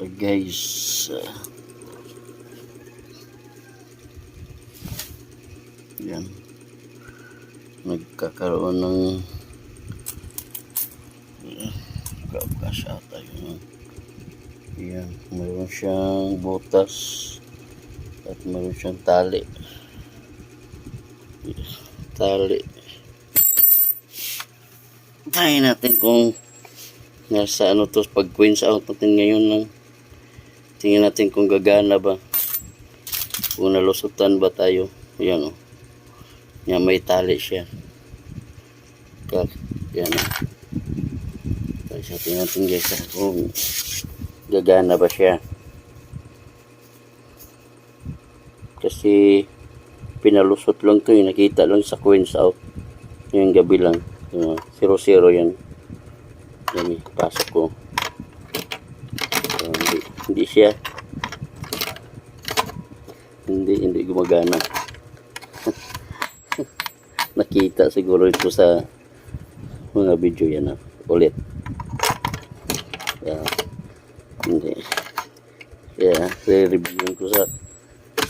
So guys, yan, nagkakaroon ng kakasya tayo. Yan, mayroon siyang butas at mayroon siyang tali. Tayo natin kung nasa ano to, pag queens out natin ngayon lang. Tingnan natin kung gagana ba, kung nalusutan ba tayo. Yan o, yan, may tali siya. Yan o, so tingnan natin guys kung gagana ba siya, kasi pinalusot lang to, nakita lang sa queens out yung gabi lang. 0-0 yan. Yan, pasok ko. So, hindi siya, hindi gumagana. Nakita siguro ito sa mga video yan ulit. Hindi. Kaya re-reviewin ko sa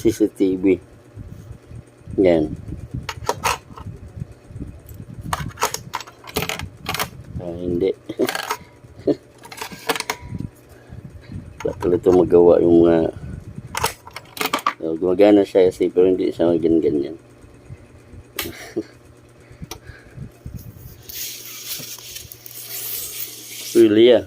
CCTV. Yan. Hindi. Bakit ito magawa yung mga gumagana siya kasi, pero hindi siya ganyan. Really, yeah.